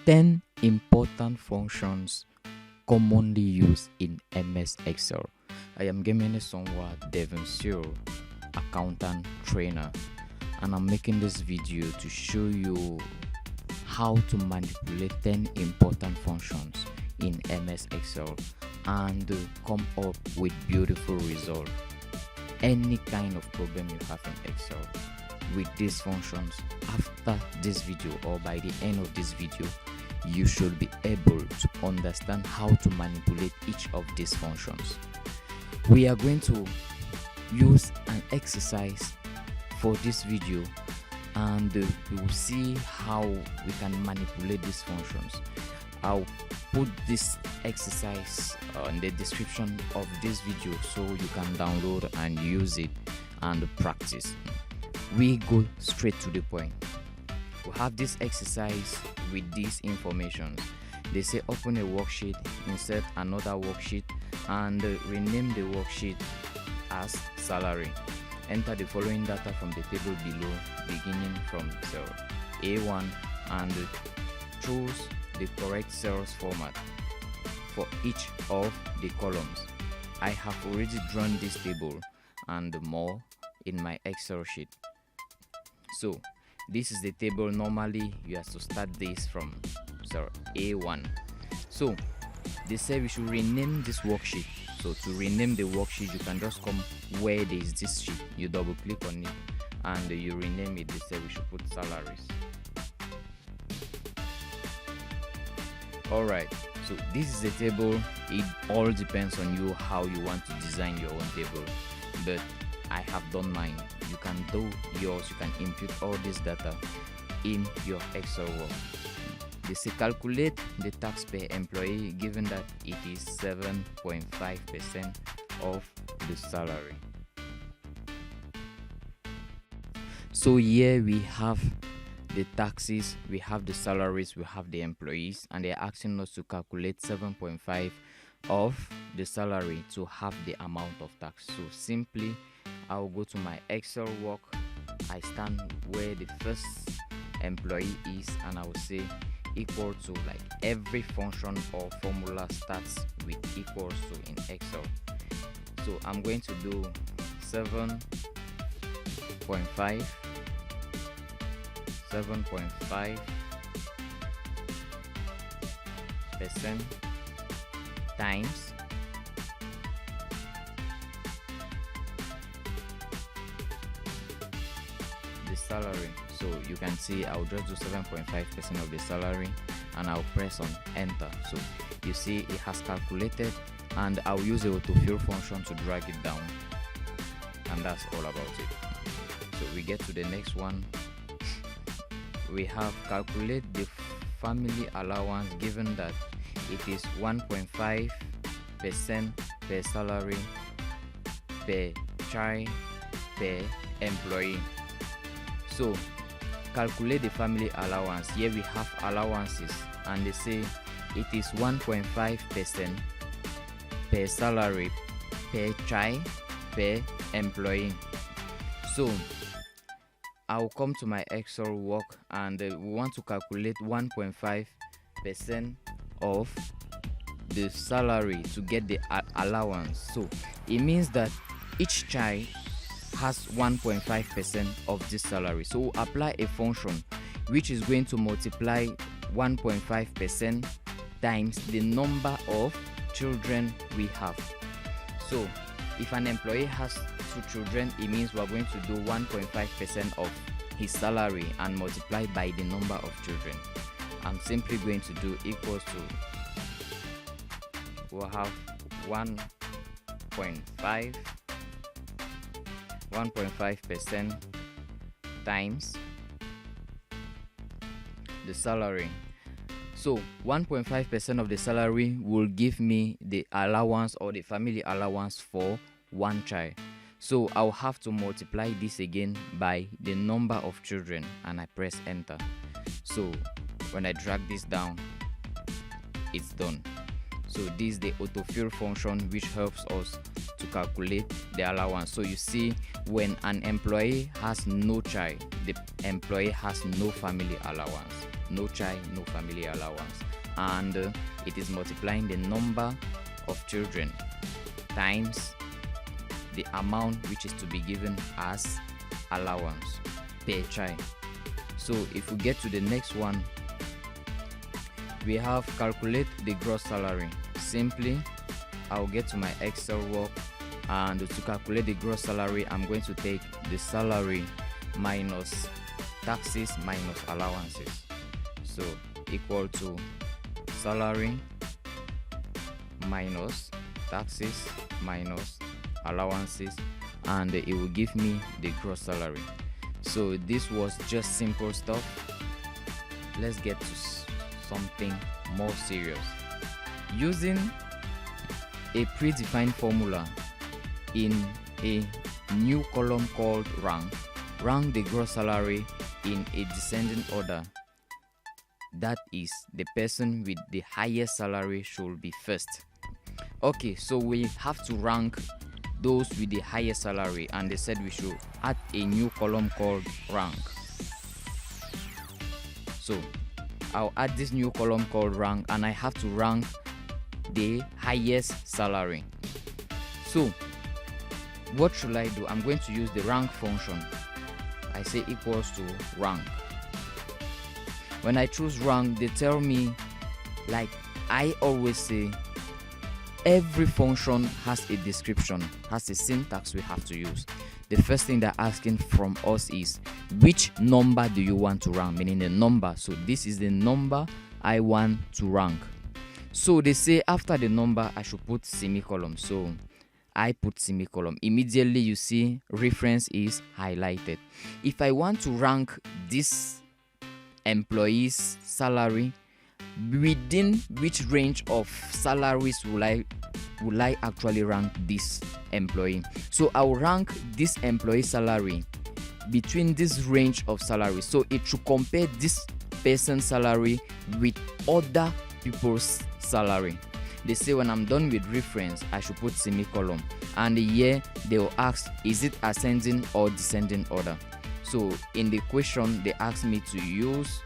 10 important functions commonly used in MS Excel. I am Gemini Sonwa Devon Cyril, accountant trainer, and I'm making this video to show you how to manipulate 10 important functions in MS Excel and come up with beautiful results. Any kind of problem you have in Excel with these functions, after this video or by the end of this video, you should be able to understand how to manipulate each of these functions. We are going to use an exercise for this video, and we will see how we can manipulate these functions. I'll put this exercise in the description of this video so you can download and use it and practice. We go straight to the point. We have this exercise with these informations. They say open a worksheet, insert another worksheet, and rename the worksheet as salary. Enter the following data from the table below, beginning from cell A1, and choose the correct cells format for each of the columns. I have already drawn this table and more in my Excel sheet. So this is the table. Normally you have to start this from cell A1. So they say we should rename this worksheet. So to rename the worksheet, you can just come where there is this sheet, you double click on it and you rename it. They say we should put salaries. Alright, so this is the table. It all depends on you how you want to design your own table, but I have done mine. You can do yours. You can input all this data in your Excel work. They say calculate the tax per employee given that it is 7.5% of the salary. So here we have the taxes, we have the salaries, we have the employees, and they're asking us to calculate 7.5 of the salary to have the amount of tax. So simply I'll go to my Excel work. I stand where the first employee is, and I will say equal to, like every function or formula starts with equals to in Excel. So I'm going to do 7.5 percent times the salary. So you can see I'll just do 7.5% of the salary and I'll press on enter. So you see it has calculated, and I'll use the autofill function to drag it down, and that's all about it. So we get to the next one. We have calculate the family allowance given that it is 1.5% per salary per child per employee. So calculate the family allowance. Here we have allowances, and they say it is 1.5% per salary per child per employee. So I'll come to my Excel work, and we want to calculate 1.5% of the salary to get the allowance. So it means that each child has 1.5% of this salary. So we'll apply a function which is going to multiply 1.5% times the number of children we have. So if an employee has 2 children, it means we're going to do 1.5% of his salary and multiply by the number of children. I'm simply going to do equals to, we'll have 1.5% times the salary. So 1.5% of the salary will give me the allowance or the family allowance for one child. So I'll have to multiply this again by the number of children, and I press enter. So when I drag this down, it's done. So this is the autofill function which helps us to calculate the allowance. So you see, when an employee has no child, the employee has no family allowance. no child, no family allowance, and it is multiplying the number of children times the amount which is to be given as allowance per child. So if we get to the next one, we have calculate the gross salary. Simply, I'll get to my Excel work, and to calculate the gross salary, I'm going to take the salary minus taxes minus allowances. So equal to salary minus taxes minus allowances, and it will give me the gross salary. So this was just simple stuff. Let's get to something more serious. Using a predefined formula in a new column called rank the gross salary in a descending order. That is, the person with the highest salary should be first. Okay, so we have to rank those with the highest salary, and they said we should add a new column called rank. So I'll add this new column called rank, and I have to rank the highest salary. So what should I do? I'm going to use the rank function. I say equals to rank. When I choose rank, they tell me, like I always say, every function has a description, has a syntax we have to use. The first thing they're asking from us is, which number do you want to rank? Meaning the number. So this is the number I want to rank. So they say after the number, I should put semicolon. So I put semicolon. Immediately you see reference is highlighted. If I want to rank this employee's salary, within which range of salaries will I actually rank this employee? So I will rank this employee salary between this range of salaries. So it should compare this person's salary with other people's salary. They say when I'm done with reference, I should put semicolon, and here they will ask, is it ascending or descending order? So in the question they asked me to use,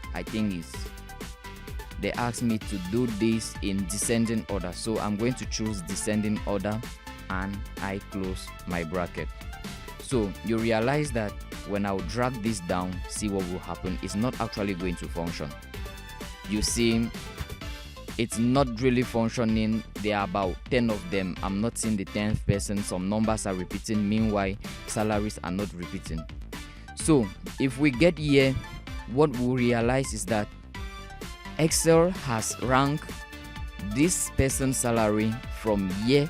they asked me to do this in descending order. So I'm going to choose descending order, and I close my bracket. So you realize that when I'll drag this down, see what will happen. It's not actually going to function. You see, it's not really functioning. There are about 10 of them. I'm not seeing the 10th person. Some numbers are repeating. Meanwhile, salaries are not repeating. So if we get here, what we'll realize is that Excel has ranked this person's salary from here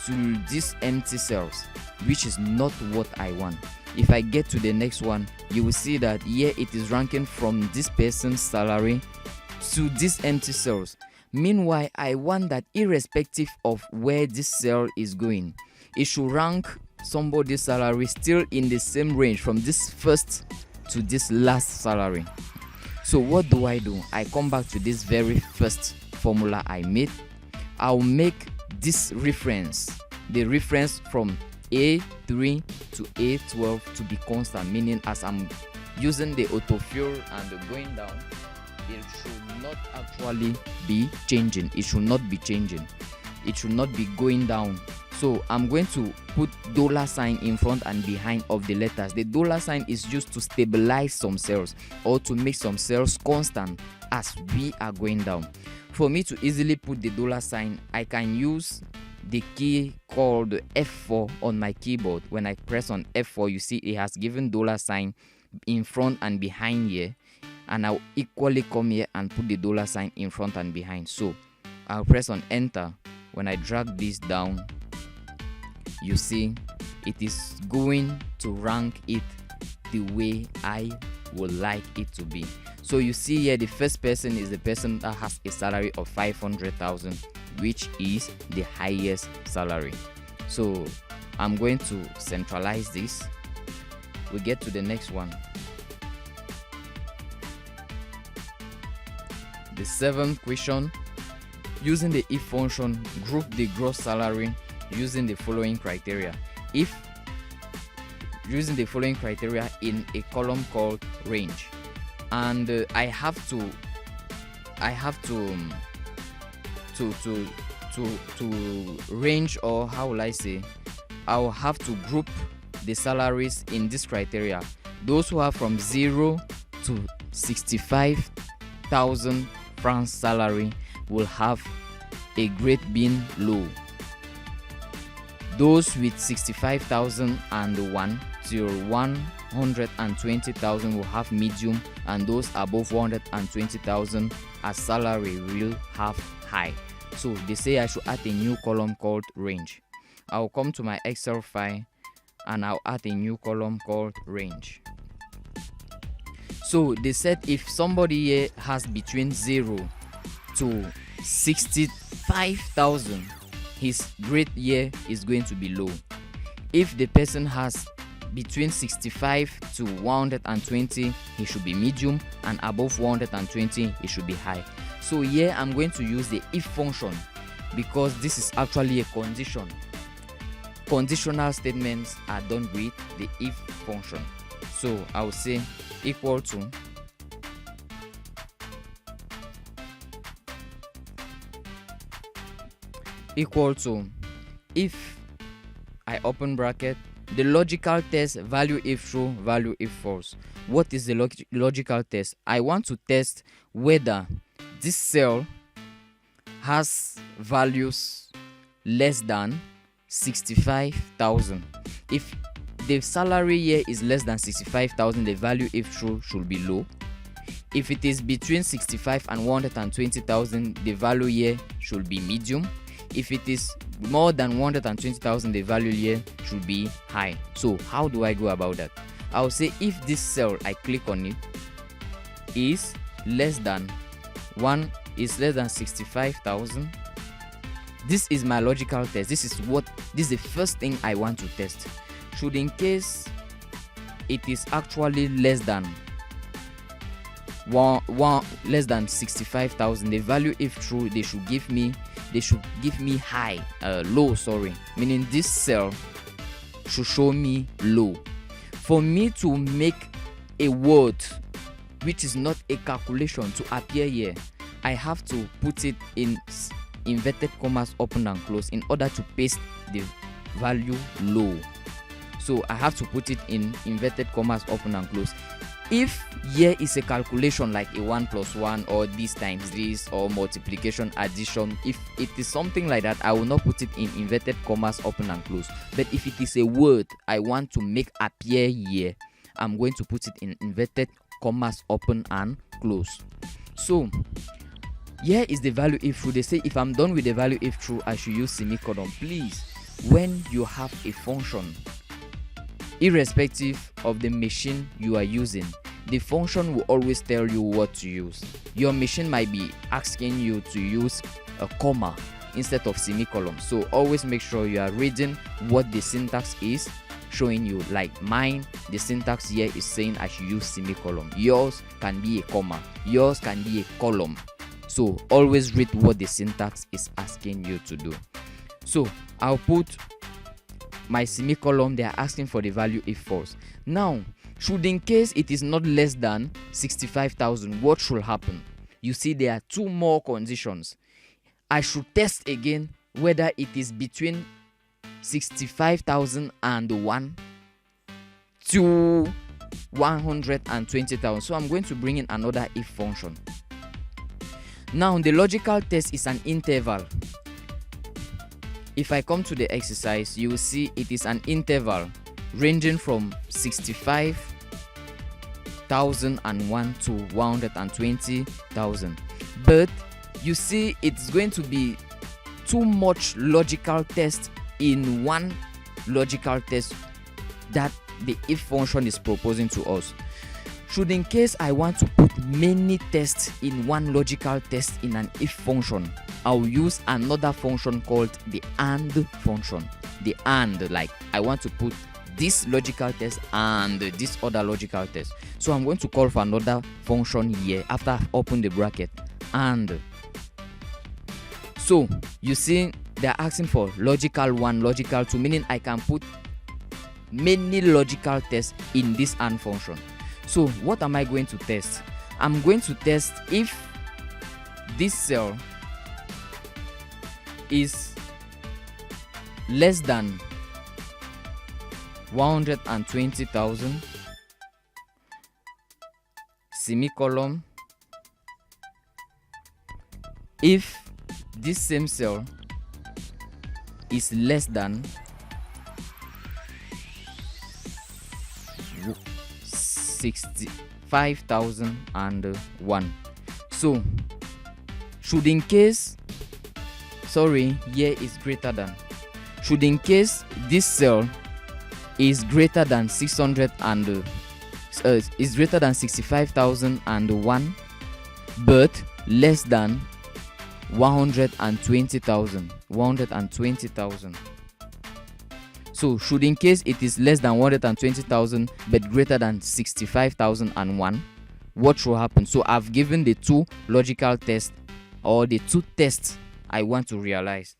to these empty cells, which is not what I want. If I get to the next one, you will see that here it is ranking from this person's salary to these empty cells. Meanwhile, I want that irrespective of where this cell is going, it should rank somebody's salary still in the same range from this first to this last salary. So what do? I come back to this very first formula I made. I'll make this reference, the reference from A3 to A12 to be constant, meaning as I'm using the autofill and the going down, it should not actually be changing. It should not be changing. It should not be going down. So I'm going to put $sign in front and behind of the letters. The $sign is used to stabilize some cells or to make some cells constant as we are going down. For me to easily put the $sign, I can use the key called F4 on my keyboard. When I press on F4, you see it has given $sign in front and behind here. And I'll equally come here and put the $sign in front and behind. So I'll press on enter. When I drag this down, you see it is going to rank it the way I would like it to be. So you see here the first person is the person that has a salary of 500,000, which is the highest salary. So I'm going to centralize this. We get to the next one. The seventh question, using the if function, group the gross salary using the following criteria. If using the following criteria in a column called range, and I have to range, or how will I say, I'll have to group the salaries in this criteria. Those who are from 0 to 65,000 francs salary will have a grade being low. Those with 65,001 to 120,000 will have medium, and those above 120,000 as salary will have high. So they say I should add a new column called range. I'll come to my Excel file and I'll add a new column called range. So they said if somebody here has between 0 to 65,000, his grade year is going to be low. If the person has between 65 to 120, he should be medium, and above 120, it should be high. So here I'm going to use the if function, because this is actually a condition. Conditional statements are done with the if function. So I will say equal to if, I open bracket, the logical test, value if true, value if false. What is the logical test? I want to test whether this cell has values less than 65,000. If the salary here is less than 65,000, the value if true should be low. If it is between 65 and 120,000, the value here should be medium. If it is more than 120,000, the value here should be high. So how do I go about that? I'll say if this cell, I click on it, is less than 65,000, this is my logical test. This is the first thing I want to test. Should in case it is actually less than less than 65,000, the value if true, they should give me high, meaning this cell should show me low. For me to make a word which is not a calculation to appear here, I have to put it in inverted commas open and close in order to paste the value low. So I have to put it in inverted commas open and close. If here is a calculation like a 1 plus 1 or this times this or multiplication, addition, if it is something like that, I will not put it in inverted commas open and close. But if it is a word I want to make appear here, I'm going to put it in inverted commas open and close. So here is the value if true. They say if I'm done with the value if true, I should use semicolon. Please, when you have a function, irrespective of the machine you are using, the function will always tell you what to use. Your machine might be asking you to use a comma instead of semicolon. So always make sure you are reading what the syntax is showing you. Like mine, the syntax here is saying I should use semicolon. Yours can be a comma. Yours can be a column. So always read what the syntax is asking you to do. So I'll put my semicolon. They are asking for the value if false. Now, should in case it is not less than 65,000, what should happen? You see, there are two more conditions. I should test again whether it is between 65,001 to 120,000. So I'm going to bring in another if function. Now the logical test is an interval. If I come to the exercise, you will see it is an interval ranging from 65,001 to 120,000. But you see, it's going to be too much logical test in one logical test that the if function is proposing to us. Should in case I want to put many tests in one logical test in an if function, I'll use another function called the AND function. The AND, like I want to put this logical test and this other logical test. So I'm going to call for another function here after I've opened the bracket. AND. So you see they're asking for logical 1, logical 2, meaning I can put many logical tests in this AND function. So what am I going to test? I'm going to test if this cell is less than 120,000 semicolon. If this same cell is less than 65,001. So should in case here is greater than, should in case this cell is greater than 600 and is greater than 65,001 but less than 120,000. So should in case it is less than 120,000 but greater than 65,001, what should happen? So I've given the two logical tests, or the two tests I want to realize.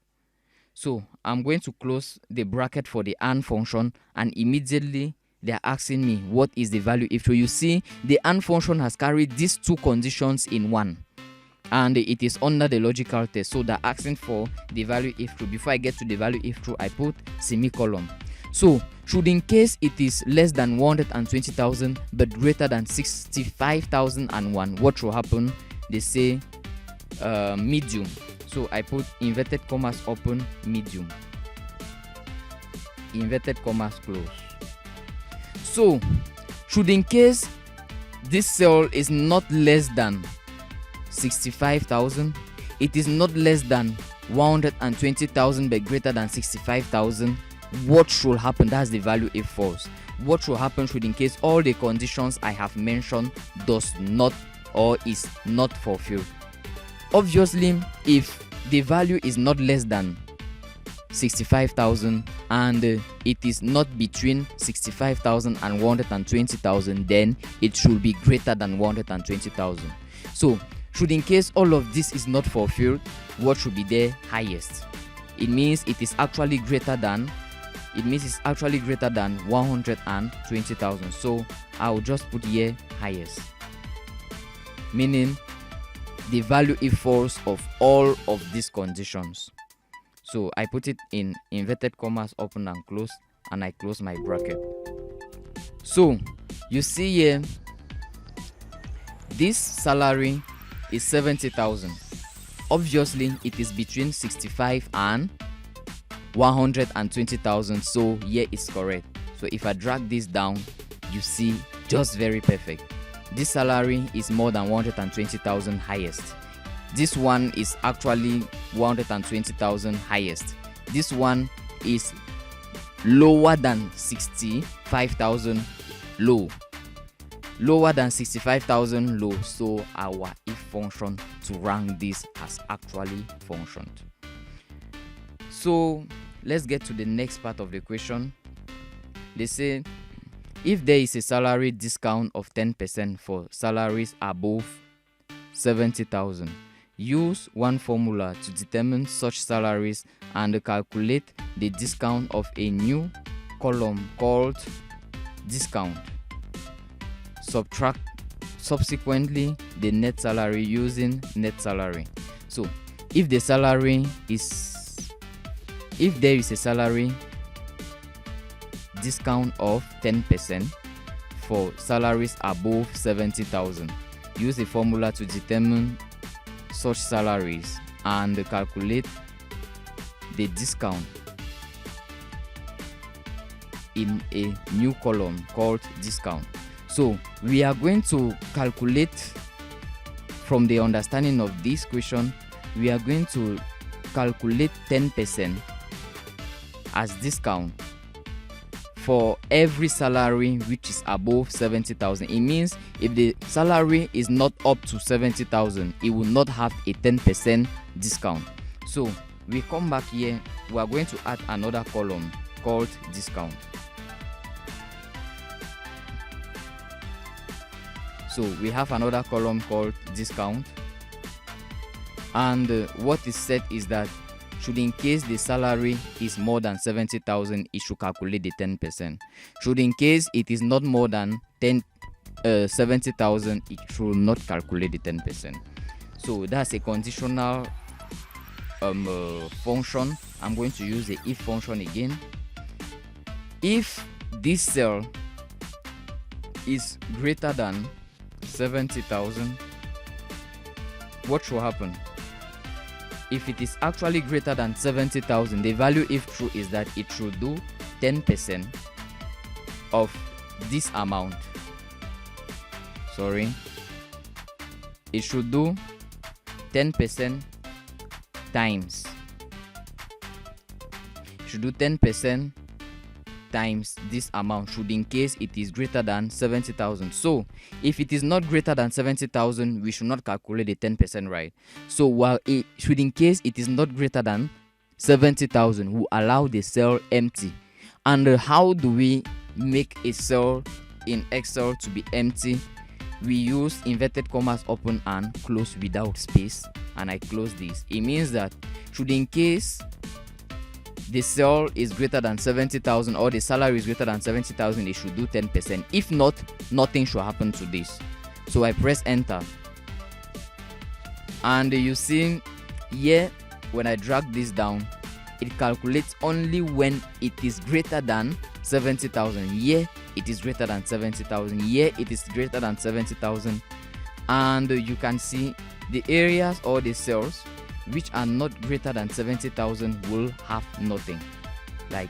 So I'm going to close the bracket for the AND function, and immediately they are asking me what is the value if true. You see, the AND function has carried these two conditions in one, and it is under the logical test. So they're asking for the value if true. Before I get to the value if true, I put semicolon. So should in case it is less than 120,000 but greater than 65,001, what will happen? They say medium. So I put inverted commas open, medium, inverted commas close. So should in case this cell is not less than 65,000, it is not less than 120,000 but greater than 65,000, what should happen? That's the value if false. What should happen should in case all the conditions I have mentioned does not or is not fulfilled. Obviously, if the value is not less than 65,000 and it is not between 65,000 and 120,000, then it should be greater than 120,000. So should in case all of this is not fulfilled, what should be the highest? It means it is actually greater than 120,000. So I'll just put here highest, meaning the value if false of all of these conditions. So I put it in inverted commas open and close, and I close my bracket. So you see here, this salary is 70,000. Obviously it is between 65 and 120,000, so here is correct. So if I drag this down, you see, just very perfect. This salary is more than 120,000 highest. This one is actually 120,000 highest. This one is lower than 65,000 low. Lower than 65,000 low. So our if function to rank this has actually functioned. So let's get to the next part of the question. They say if there is a salary discount of 10% for salaries above 70,000, use one formula to determine such salaries and calculate the discount of a new column called discount. Subtract subsequently the net salary using net salary. So if there is a salary discount of 10% for salaries above 70,000, use a formula to determine such salaries and calculate the discount in a new column called discount. So we are going to calculate, from the understanding of this question, we are going to calculate 10% as discount for every salary which is above 70,000. It means if the salary is not up to 70,000, it will not have a 10% discount. So we come back here, we are going to add another column called discount. So we have another column called discount, and what is said is that should in case the salary is more than 70,000, it should calculate the 10%. Should in case it is not more than 70,000, it should not calculate the 10%. So that's a conditional function. I'm going to use the if function again. If this cell is greater than 70,000, what should happen? If it is actually greater than 70,000, the value if true is that it should do 10% of this amount. It should do 10% times. It should do 10% times this amount, should in case it is greater than 70,000. So if it is not greater than 70,000, we should not calculate the 10%, right? So while it should in case it is not greater than 70,000, we allow the cell empty. And how do we make a cell in Excel to be empty? We use inverted commas, open and close without space, and I close this. It means that should in case the cell is greater than 70,000 or the salary is greater than 70,000, it should do 10%. If not, nothing should happen to this. So I press enter, and you see here when I drag this down, it calculates only when it is greater than 70,000. Here it is greater than 70,000. Here it is greater than 70,000. And you can see the areas or the cells which are not greater than 70,000 will have nothing. Like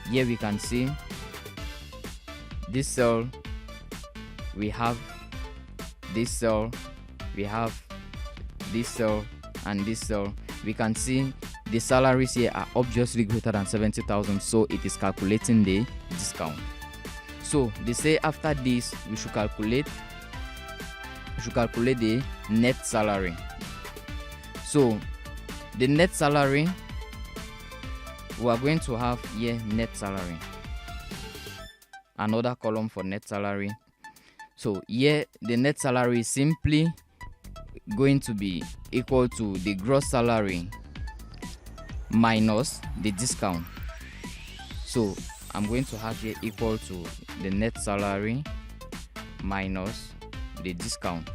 here we can see this cell, we have this cell, we have this cell and this cell. We can see the salaries here are obviously greater than 70,000, so it is calculating the discount. So they say after this we should calculate the net salary. So the net salary, we are going to have here net salary, another column for net salary. So here the net salary is simply going to be equal to the gross salary minus the discount. So I'm going to have here equal to the net salary minus the discount.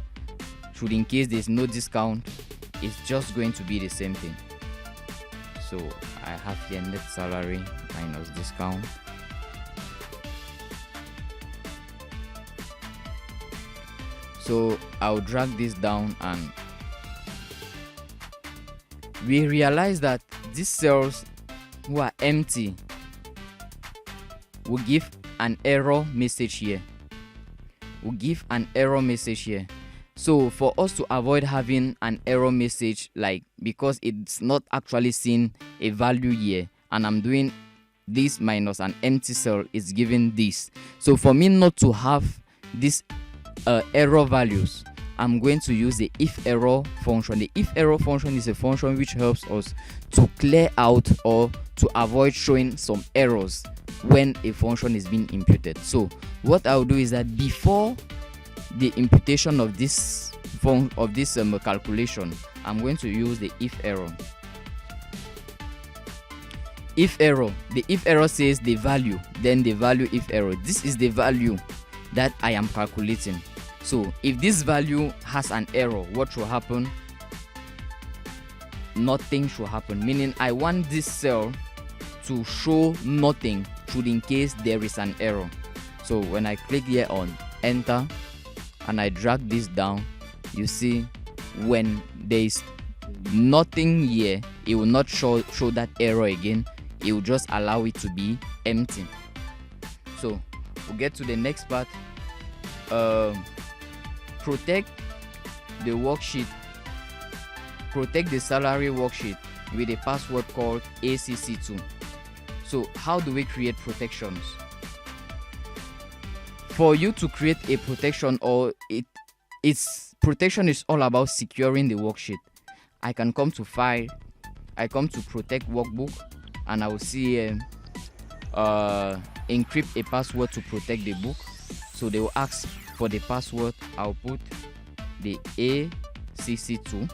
Should in case there's no discount, it's just going to be the same thing. So I have here net salary minus discount. So I'll drag this down, and we realize that these cells who are empty will give an error message here. So for us to avoid having an error message, like because it's not actually seeing a value here, and I'm doing this minus an empty cell is giving this. So for me not to have this error values, I'm going to use the if error function. The if error function is a function which helps us to clear out or to avoid showing some errors when a function is being imputed. So what I'll do is that before the imputation of this calculation, I'm going to use the if error. The if error says the value, then the value if error. This is the value that I am calculating. So if this value has an error, what should happen? Nothing should happen, meaning I want this cell to show nothing should in case there is an error. So when I click here on enter and I drag this down, you see when there is nothing here, it will not show that error again. It will just allow it to be empty. So we'll get to the next part. Protect the worksheet, protect the salary worksheet with a password called ACC2. So how do we create protections? For you to create a protection, or its protection is all about securing the worksheet. I can come to file, I come to protect workbook, and I will see encrypt a password to protect the book. So they will ask for the password. I'll put the ACC2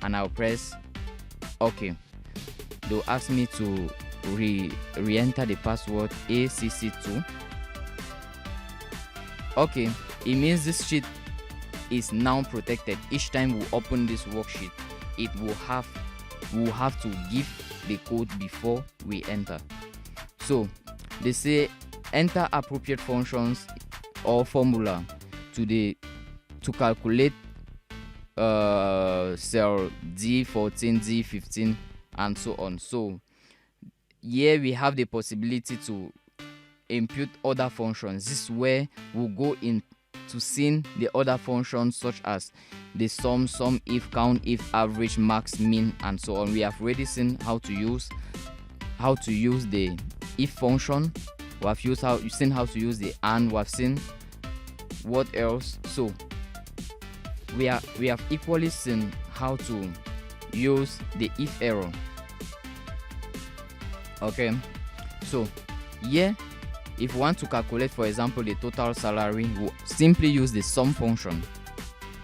and I'll press OK. They'll ask me to re-enter the password ACC2. Okay, It means this sheet is now protected. Each time we open this worksheet, we'll have to give the code before we enter. So they say enter appropriate functions or formula to calculate cell D14, D15 and so on. So here we have the possibility to input other functions. This is where we'll go into seeing the other functions such as the sumif, Countif, average, max, min and so on. We have already seen how to use the if function. We have seen how to use the and. We have seen what else. So we have equally seen how to use the if error. Okay, so here if we want to calculate, for example, the total salary, we'll simply use the sum function.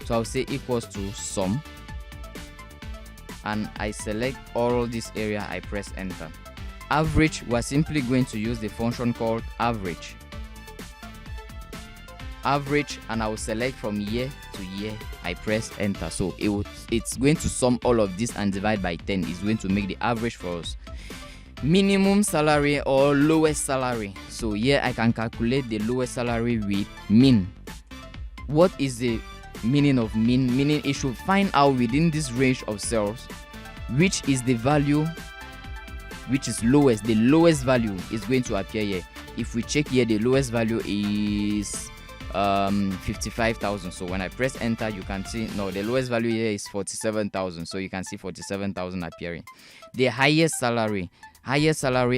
So I'll say equals to sum, and I select all this area, I press enter. Average, we're simply going to use the function called average, and I will select from year to year, I press enter. So it's going to sum all of this and divide by 10. It's going to make the average for us. Minimum salary or lowest salary. So here I can calculate the lowest salary with min. What is the meaning of min? Meaning it should find out within this range of cells which is the value which is lowest. The lowest value is going to appear here. If we check here, the lowest value is 55,000. So when I press enter, you can see no, the lowest value here is 47,000. So you can see 47,000 appearing. The highest salary,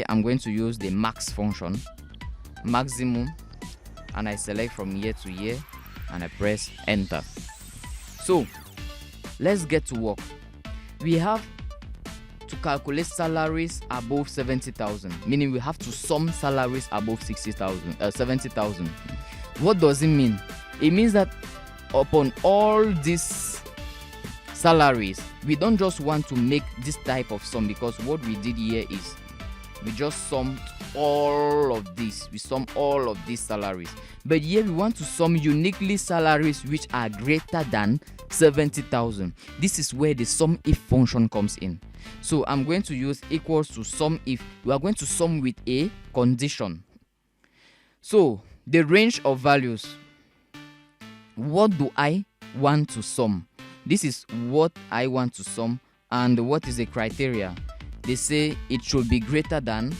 I'm going to use the max function, maximum, and I select from year to year and I press enter. So let's get to work. We have to calculate salaries above 70,000, meaning we have to sum salaries above 70,000. What does it mean? It means that upon all these salaries, we don't just want to make this type of sum, because what we did here is we just summed all of this. We sum all of these salaries. But here we want to sum uniquely salaries which are greater than 70,000. This is where the sumif function comes in. So I'm going to use equals to sumif. We are going to sum with a condition. So the range of values, what do I want to sum? This is what I want to sum. And what is the criteria? They say it should be greater than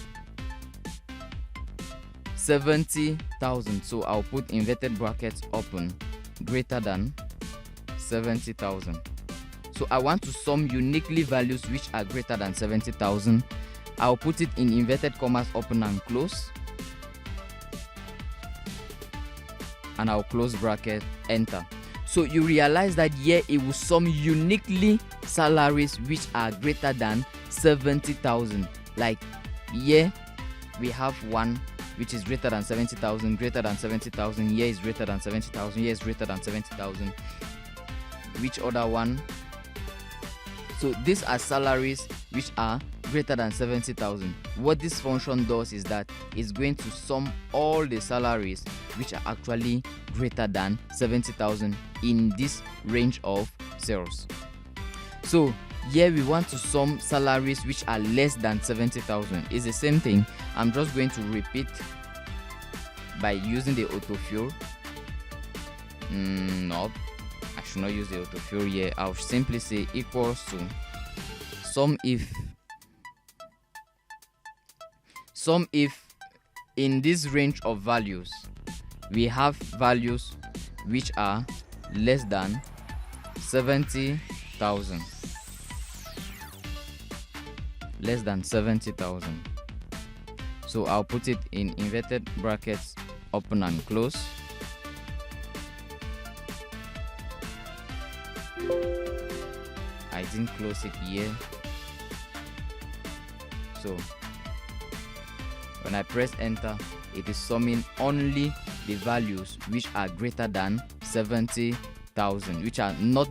70,000. So I'll put inverted brackets open, greater than 70,000. So I want to sum uniquely values which are greater than 70,000. I'll put it in inverted commas, open and close, and I'll close bracket, enter. So you realize that here it will sum uniquely salaries which are greater than 70,000. Like here we have one which is greater than 70,000, greater than 70,000. Here is greater than 70,000. Here is greater than 70,000. Which other one? So these are salaries which are greater than 70,000. What this function does is that it's going to sum all the salaries which are actually greater than 70,000 in this range of cells. So here we want to sum salaries which are less than 70,000. It's the same thing. I'm just going to repeat by using the autofill. No, I should not use the autofill here. I'll simply say equals to sum if in this range of values we have values which are less than 70,000. Less than 70,000. So I'll put it in inverted brackets, open and close. I didn't close it here. So when I press enter, it is summing only the values which are greater than 70,000, which are not,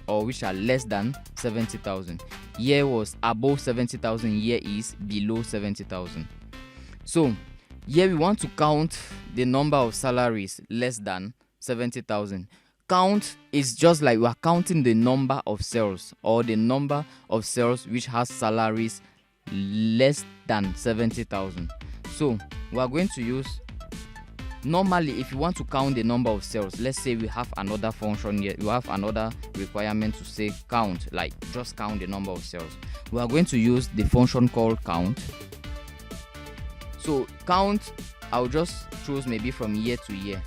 or which are less than 70,000. Here was above 70,000, here is below 70,000. So here we want to count the number of salaries less than 70,000. Count is just like we are counting the number of cells, or the number of cells which has salaries less than 70,000. So we are going to use, normally if you want to count the number of cells, let's say we have another function here, we have another requirement to say count, like just count the number of cells. We are going to use the function called count. So count, I'll just choose maybe from year to year,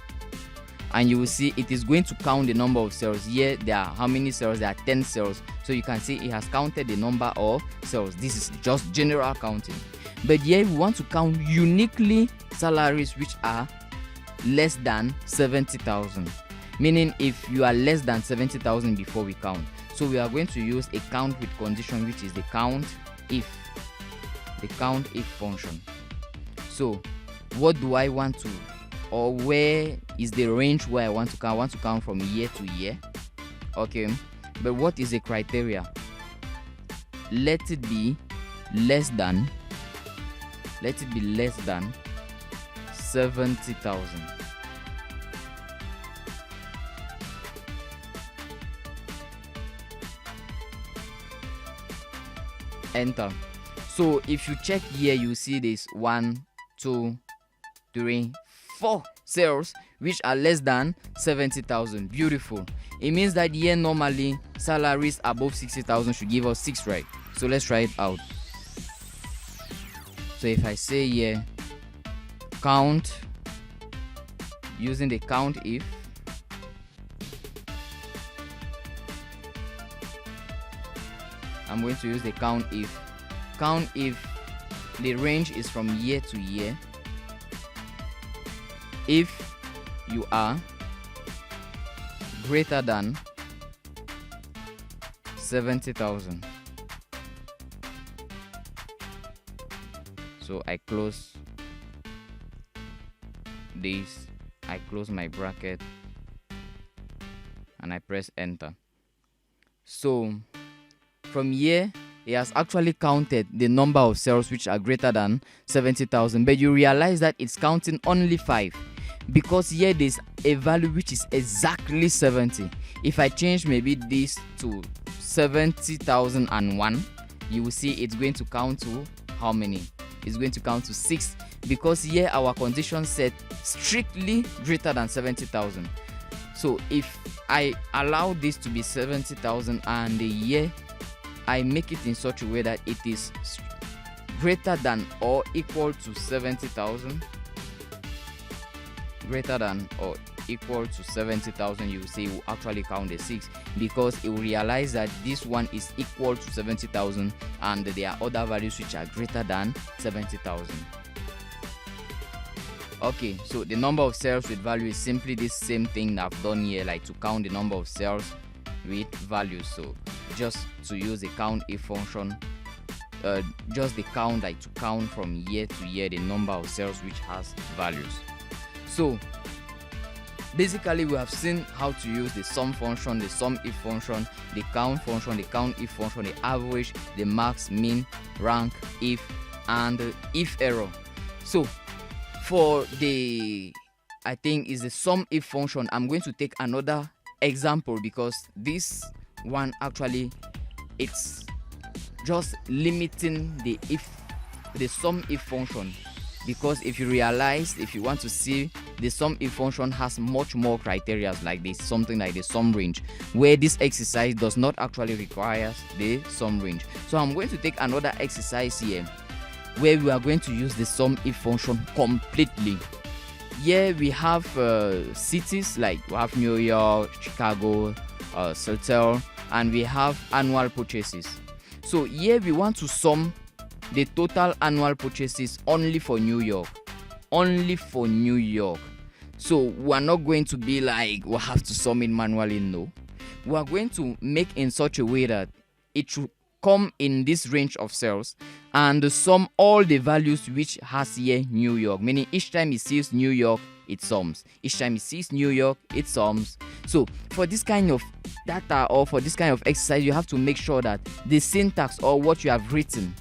and you will see it is going to count the number of cells. Here there are how many cells? There are 10 cells. So you can see it has counted the number of cells. This is just general counting. But here we want to count uniquely salaries which are less than 70,000, meaning if you are less than 70,000 before we count. So we are going to use a count with condition, which is the Countif, the Countif function. So what do I want to, or where is the range where I want to count? I want to count from year to year. Okay, but what is the criteria? Let it be less than 70,000. Enter. So if you check here, you see this 1, 2, 3, 4 cells which are less than 70,000. Beautiful. It means that here normally salaries above 60,000 should give us 6, right? So let's try it out. So if I say here count using the Countif, I'm going to use the Countif. Countif, the range is from year to year. If you are greater than 70,000. So I close this, I close my bracket, and I press enter. So from here, it has actually counted the number of cells which are greater than 70,000, but you realize that it's counting only 5, because here there's a value which is exactly 70. If I change maybe this to 70,001, you will see it's going to count to how many? It's going to count to 6, because here our condition said strictly greater than 70,000. So if I allow this to be 70,000 and the year I make it in such a way that it is greater than or equal to 70,000, greater than or equal to 70,000, you will see it will actually count the 6, because it will realize that this one is equal to 70,000 and there are other values which are greater than 70,000. Okay, so the number of cells with value is simply this same thing that I've done here, like to count the number of cells with values. So just to use the Countif function, just the count, like to count from year to year the number of cells which has values. So basically we have seen how to use the sum function, the sumif function, the count function, the Countif function, the average, the max, min, rank, if, and if error. So for the, I think is the sumif function, I'm going to take another example, because this one actually it's just limiting the sumif function, because if you realize, if you want to see, the sumif function has much more criteria, like this, something like the sum range, where this exercise does not actually require the sum range. So I'm going to take another exercise here where we are going to use the sumif function completely. Here we have cities, like we have New York, Chicago, Seattle, and we have annual purchases. So here we want to sum the total annual purchases only for New York. Only for New York. So we are not going to be like we have to sum it manually. No, we are going to make in such a way that it should come in this range of cells and sum all the values which has here New York, meaning each time it sees New York it sums, each time it sees New York it sums. So for this kind of data, or for this kind of exercise, you have to make sure that the syntax or what you have written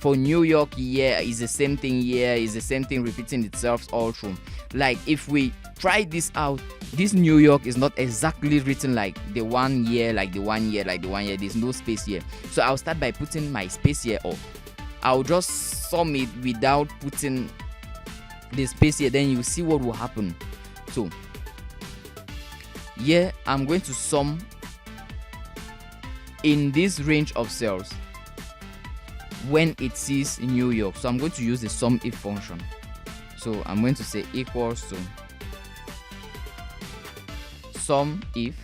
for New York year is the same thing here, is the same thing repeating itself all through. Like if we try this out, this New York is not exactly written like the 1 year, like the 1 year, like the 1 year. There's no space here. So I'll start by putting my space here off. I'll just sum it without putting the space here, then you see what will happen. So here I'm going to sum in this range of cells when it sees New York. So I'm going to use the sumif function. So I'm going to say equals to sumif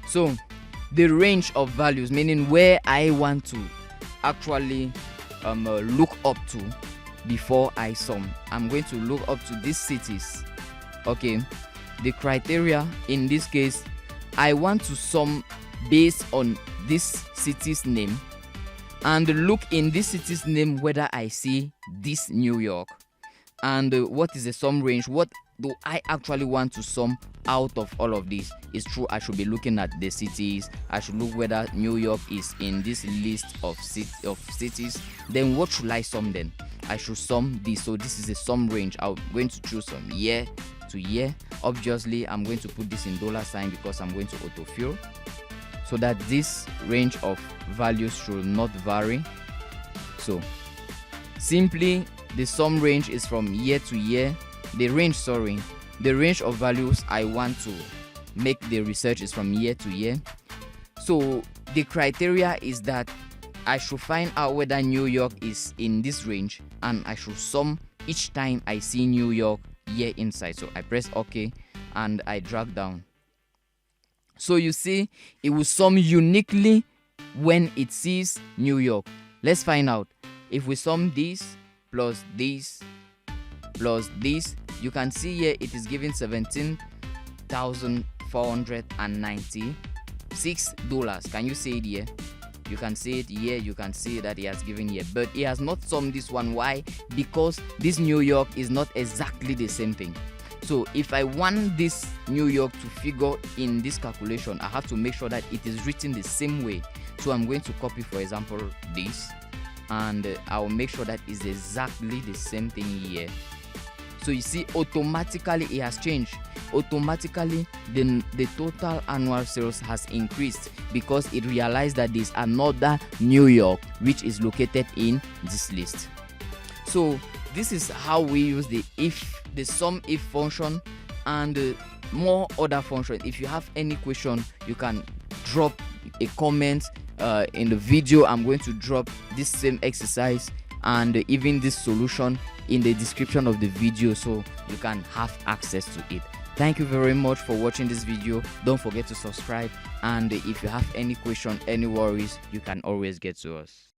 so the range of values, meaning where I want to actually look up to before I sum. I'm going to look up to these cities. Okay, the criteria in this case, I want to sum based on this city's name and look in this city's name whether I see this New York, and what is the sum range, what do I actually want to sum out of all of this. It's true, I should be looking at the cities. I should look whether New York is in this list of cities. Then what should I sum then? I should sum this. So this is the sum range. I'm going to choose from year to year. Obviously I'm going to put this in $sign because I'm going to autofill, so that this range of values should not vary. So simply the sum range is from year to year. The range of values I want to make the research is from year to year. So the criteria is that I should find out whether New York is in this range, and I should sum each time I see New York year inside. So I press OK and I drag down. So you see, it will sum uniquely when it sees New York. Let's find out. If we sum this plus this plus this, you can see here it is giving $17,496. Can you see it here? You can see it here. You can see that he has given here, but he has not summed this one. Why? Because this New York is not exactly the same thing. So if I want this New York to figure in this calculation, I have to make sure that it is written the same way. So I'm going to copy, for example, this, and I'll make sure that it's exactly the same thing here. So you see, automatically it has changed. Automatically the total annual sales has increased because it realized that there's another New York which is located in this list. So this is how we use the sum if function and more other functions. If you have any question, you can drop a comment in the video. I'm going to drop this same exercise and even this solution in the description of the video, so you can have access to it. Thank you very much for watching this video. Don't forget to subscribe, and if you have any question, any worries, you can always get to us.